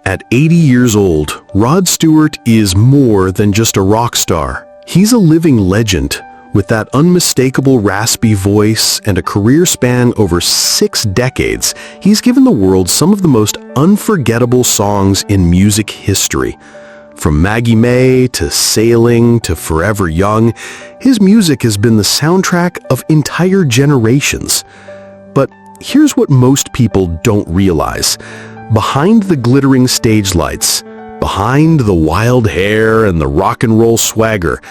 At 80 years old, Rod Stewart is more than just a rock star. He's a living legend with that unmistakable raspy voice and a career span over 6 decades. He's given the world some of the most unforgettable songs in music history. From Maggie May to Sailing to Forever Young, his music has been the soundtrack of entire generations. But here's what most people don't realize. Behind the glittering stage lights, behind the wild hair and the rock and roll swagger,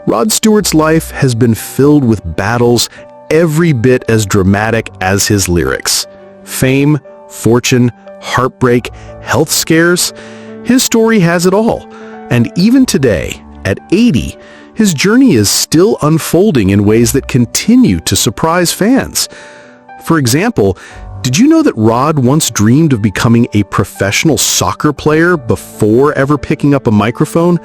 Rod Stewart's life has been filled with battles every bit as dramatic as his lyrics. Fame, fortune, heartbreak, health scares, his story has it all. And even today, at 80, his journey is still unfolding in ways that continue to surprise fans. For example, did you know that Rod once dreamed of becoming a professional soccer player before ever picking up a microphone?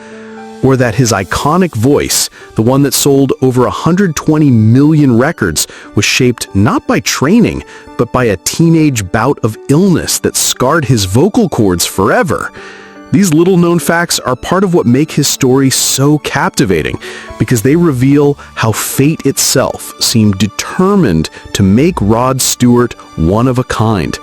Or that his iconic voice, the one that sold over 120 million records, was shaped not by training, but by a teenage bout of illness that scarred his vocal cords forever? These little-known facts are part of what make his story so captivating, because they reveal how fate itself seemed determined to make Rod Stewart one of a kind.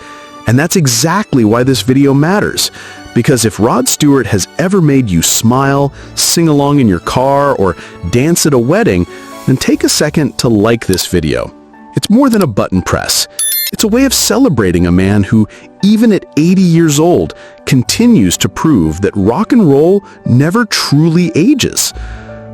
And that's exactly why this video matters. Because if Rod Stewart has ever made you smile, sing along in your car, or dance at a wedding, then take a second to like this video. It's more than a button press. It's a way of celebrating a man who, even at 80 years old, continues to prove that rock and roll never truly ages.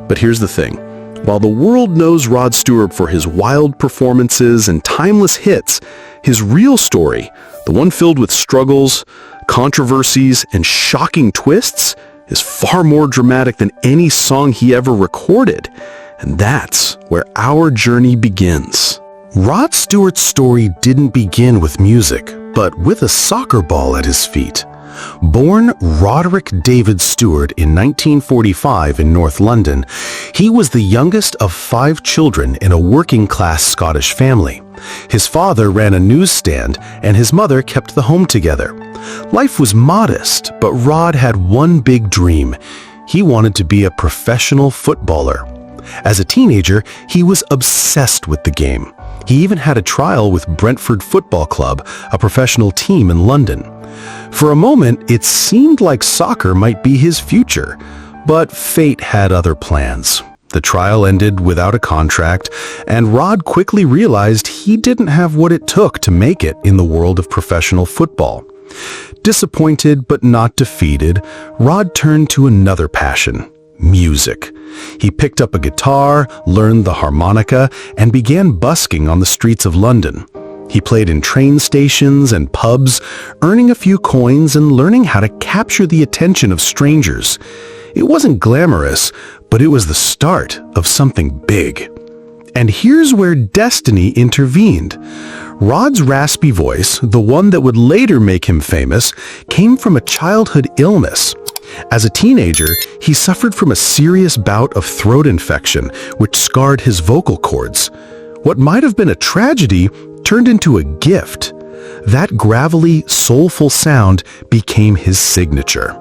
But here's the thing. While the world knows Rod Stewart for his wild performances and timeless hits, his real story, the one filled with struggles, controversies, and shocking twists, is far more dramatic than any song he ever recorded. And that's where our journey begins. Rod Stewart's story didn't begin with music, but with a soccer ball at his feet. Born Roderick David Stewart in 1945 in North London, he was the youngest of 5 children in a working-class Scottish family. His father ran a newsstand, and his mother kept the home together. Life was modest, but Rod had one big dream. He wanted to be a professional footballer. As a teenager, he was obsessed with the game. He even had a trial with Brentford Football Club, a professional team in London. For a moment, it seemed like soccer might be his future, but fate had other plans. The trial ended without a contract, and Rod quickly realized he didn't have what it took to make it in the world of professional football. Disappointed but not defeated, Rod turned to another passion: music. He picked up a guitar, learned the harmonica, and began busking on the streets of London. He played in train stations and pubs, earning a few coins and learning how to capture the attention of strangers. It wasn't glamorous, but it was the start of something big. And here's where destiny intervened. Rod's raspy voice, the one that would later make him famous, came from a childhood illness. As a teenager, he suffered from a serious bout of throat infection, which scarred his vocal cords. What might have been a tragedy turned into a gift. That gravelly, soulful sound became his signature.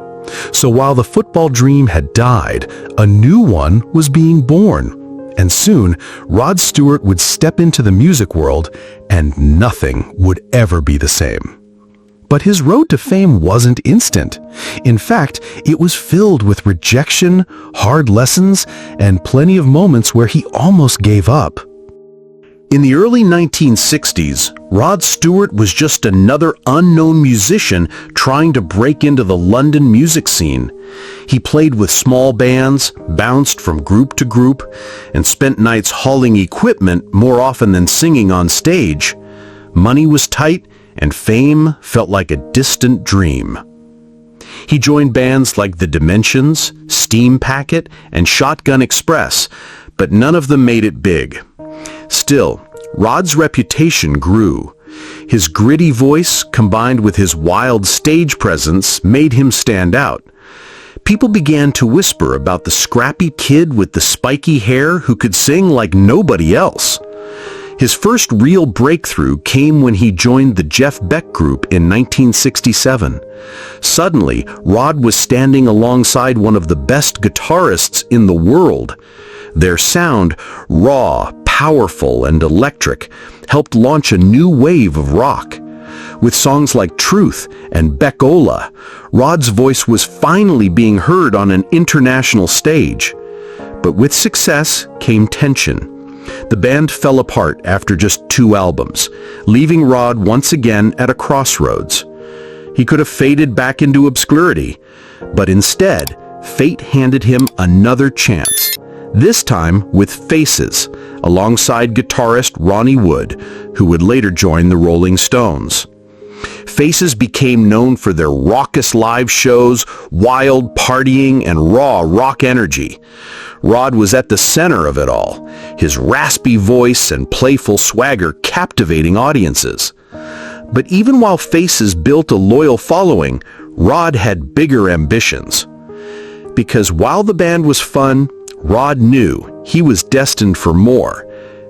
So while the football dream had died, a new one was being born. And soon, Rod Stewart would step into the music world, and nothing would ever be the same. But his road to fame wasn't instant. In fact, it was filled with rejection, hard lessons, and plenty of moments where he almost gave up. In the early 1960s, Rod Stewart was just another unknown musician trying to break into the London music scene. He played with small bands, bounced from group to group, and spent nights hauling equipment more often than singing on stage. Money was tight, and fame felt like a distant dream. He joined bands like The Dimensions, Steam Packet, and Shotgun Express, but none of them made it big. Still, Rod's reputation grew. His gritty voice, combined with his wild stage presence, made him stand out. People began to whisper about the scrappy kid with the spiky hair who could sing like nobody else. His first real breakthrough came when he joined the Jeff Beck Group in 1967. Suddenly, Rod was standing alongside one of the best guitarists in the world. Their sound, raw, powerful, and electric, helped launch a new wave of rock. With songs like Truth and Beck-Ola, Rod's voice was finally being heard on an international stage. But with success came tension. The band fell apart after just 2 albums, leaving Rod once again at a crossroads. He could have faded back into obscurity, but instead, fate handed him another chance, this time with Faces, alongside guitarist Ronnie Wood, who would later join the Rolling Stones. Faces became known for their raucous live shows, wild partying, and raw rock energy. Rod was at the center of it all, his raspy voice and playful swagger captivating audiences. But even while Faces built a loyal following, Rod had bigger ambitions. Because while the band was fun, Rod knew he was destined for more,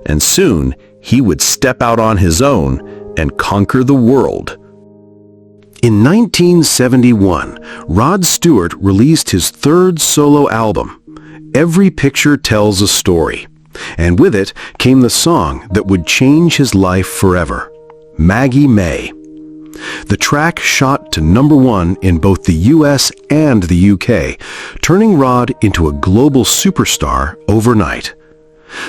and soon he would step out on his own and conquer the world. In 1971, Rod Stewart released his 3rd solo album, Every Picture Tells a Story, and with it came the song that would change his life forever, Maggie May. The track shot to #1 in both the US and the UK, turning Rod into a global superstar overnight.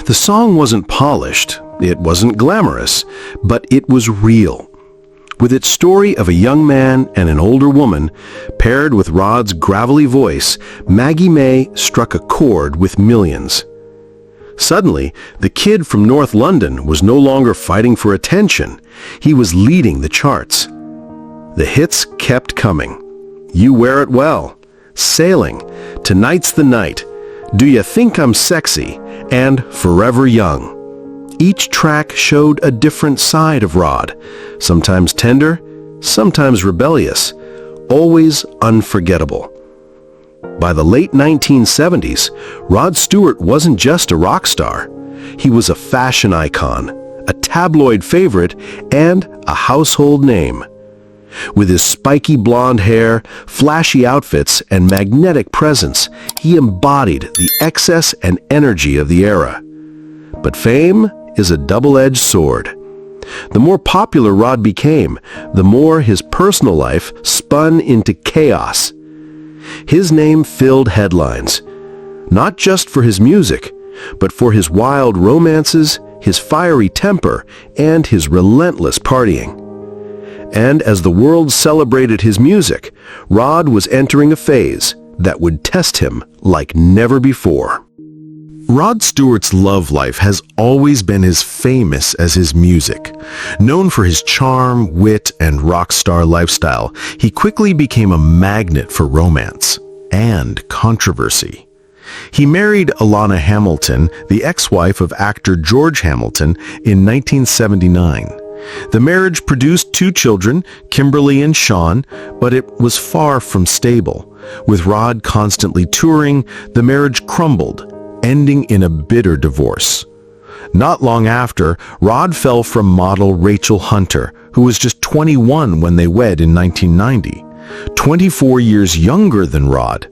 The song wasn't polished, it wasn't glamorous, but it was real. With its story of a young man and an older woman, paired with Rod's gravelly voice, Maggie May struck a chord with millions. Suddenly, the kid from North London was no longer fighting for attention. He was leading the charts. The hits kept coming. You Wear It Well, Sailing, Tonight's the Night, Do You Think I'm Sexy, and Forever Young. Each track showed a different side of Rod, sometimes tender, sometimes rebellious, always unforgettable. By the late 1970s, Rod Stewart wasn't just a rock star. He was a fashion icon, a tabloid favorite, and a household name. With his spiky blonde hair, flashy outfits, and magnetic presence, he embodied the excess and energy of the era. But fame is a double-edged sword. The more popular Rod became, the more his personal life spun into chaos. His name filled headlines, not just for his music, but for his wild romances, his fiery temper, and his relentless partying. And as the world celebrated his music, Rod was entering a phase that would test him like never before. Rod Stewart's love life has always been as famous as his music. Known for his charm, wit, and rock star lifestyle, he quickly became a magnet for romance and controversy. He married Alana Hamilton, the ex-wife of actor George Hamilton, in 1979. The marriage produced 2 children, Kimberly and Sean, but it was far from stable. With Rod constantly touring, the marriage crumbled, ending in a bitter divorce. Not long after, Rod fell from model Rachel Hunter, who was just 21 when they wed in 1990, 24 years younger than Rod.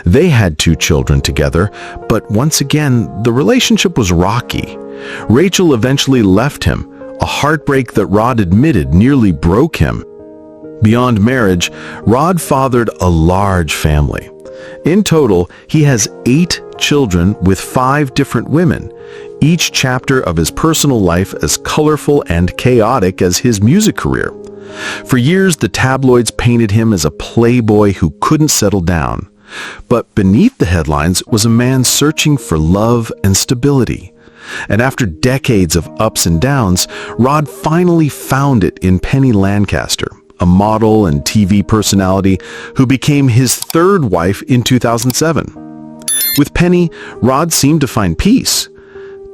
They had 2 children together, but once again, the relationship was rocky. Rachel eventually left him, a heartbreak that Rod admitted nearly broke him. Beyond marriage, Rod fathered a large family. In total, he has 8 children with 5 different women, each chapter of his personal life as colorful and chaotic as his music career. For years, the tabloids painted him as a playboy who couldn't settle down. But beneath the headlines was a man searching for love and stability. And after decades of ups and downs, Rod finally found it in Penny Lancaster, a model and TV personality who became his 3rd wife in 2007. With Penny, Rod seemed to find peace.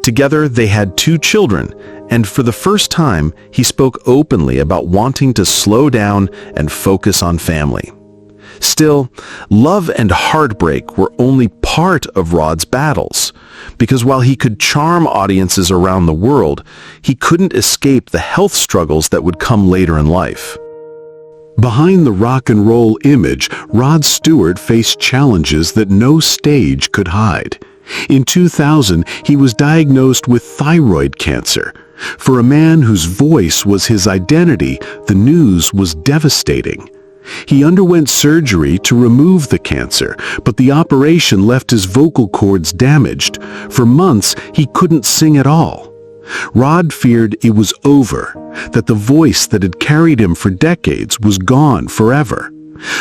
Together, they had 2 children, and for the first time, he spoke openly about wanting to slow down and focus on family. Still, love and heartbreak were only part of Rod's battles, because while he could charm audiences around the world, he couldn't escape the health struggles that would come later in life. Behind the rock and roll image, Rod Stewart faced challenges that no stage could hide. In 2000, he was diagnosed with thyroid cancer. For a man whose voice was his identity, the news was devastating. He underwent surgery to remove the cancer, but the operation left his vocal cords damaged. For months, he couldn't sing at all. Rod feared it was over, that the voice that had carried him for decades was gone forever.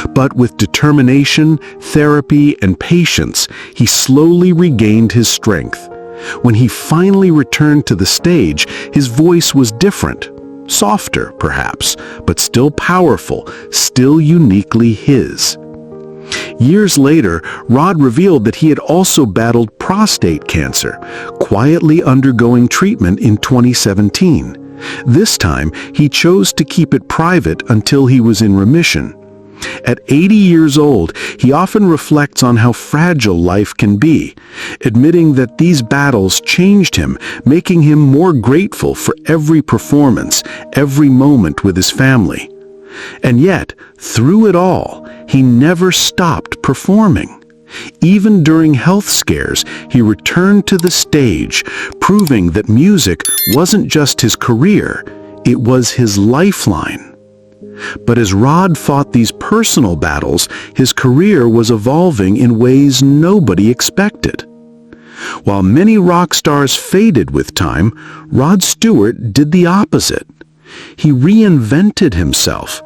But with determination, therapy, and patience, he slowly regained his strength. When he finally returned to the stage, his voice was different. Softer, perhaps, but still powerful, still uniquely his. Years later, Rod revealed that he had also battled prostate cancer, quietly undergoing treatment in 2017. This time, he chose to keep it private until he was in remission. At 80 years old, he often reflects on how fragile life can be, admitting that these battles changed him, making him more grateful for every performance, every moment with his family. And yet, through it all, he never stopped performing. Even during health scares, he returned to the stage, proving that music wasn't just his career, it was his lifeline. But as Rod fought these personal battles, his career was evolving in ways nobody expected. While many rock stars faded with time, Rod Stewart did the opposite. He reinvented himself.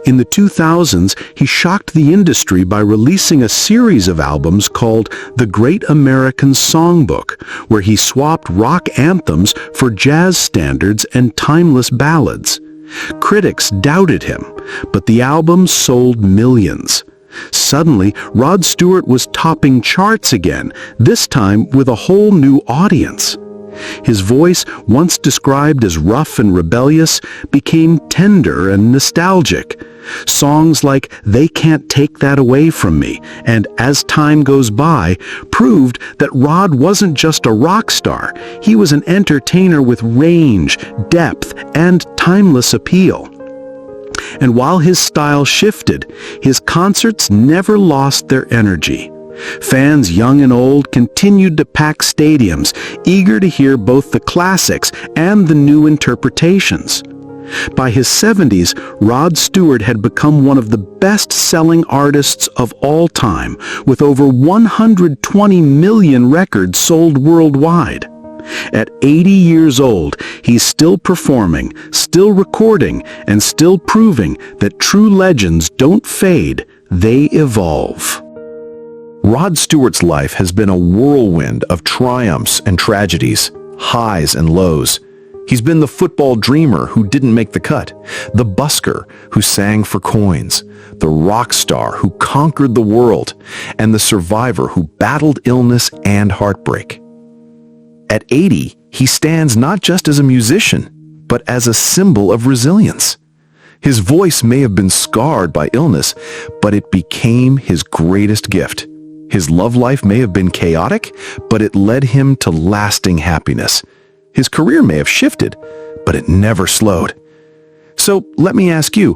In the 2000s, he shocked the industry by releasing a series of albums called The Great American Songbook, where he swapped rock anthems for jazz standards and timeless ballads. Critics doubted him, but the album sold millions. Suddenly, Rod Stewart was topping charts again, this time with a whole new audience. His voice, once described as rough and rebellious, became tender and nostalgic. Songs like They Can't Take That Away From Me and As Time Goes By proved that Rod wasn't just a rock star, he was an entertainer with range, depth, and timeless appeal. And while his style shifted, his concerts never lost their energy. Fans young and old continued to pack stadiums, eager to hear both the classics and the new interpretations. By his 70s, Rod Stewart had become one of the best-selling artists of all time, with over 120 million records sold worldwide. At 80 years old, he's still performing, still recording, and still proving that true legends don't fade, they evolve. Rod Stewart's life has been a whirlwind of triumphs and tragedies, highs and lows. He's been the football dreamer who didn't make the cut, the busker who sang for coins, the rock star who conquered the world, and the survivor who battled illness and heartbreak. At 80, he stands not just as a musician, but as a symbol of resilience. His voice may have been scarred by illness, but it became his greatest gift. His love life may have been chaotic, but it led him to lasting happiness. His career may have shifted, but it never slowed. So let me ask you,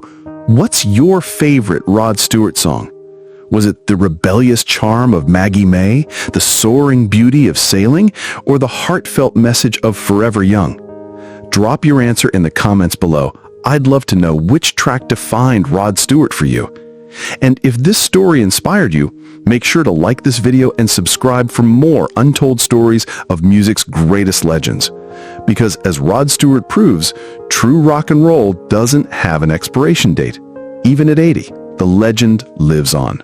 what's your favorite Rod Stewart song? Was it the rebellious charm of Maggie May, the soaring beauty of Sailing, or the heartfelt message of Forever Young? Drop your answer in the comments below. I'd love to know which track defined Rod Stewart for you. And if this story inspired you, make sure to like this video and subscribe for more untold stories of music's greatest legends. Because as Rod Stewart proves, true rock and roll doesn't have an expiration date. Even at 80, the legend lives on.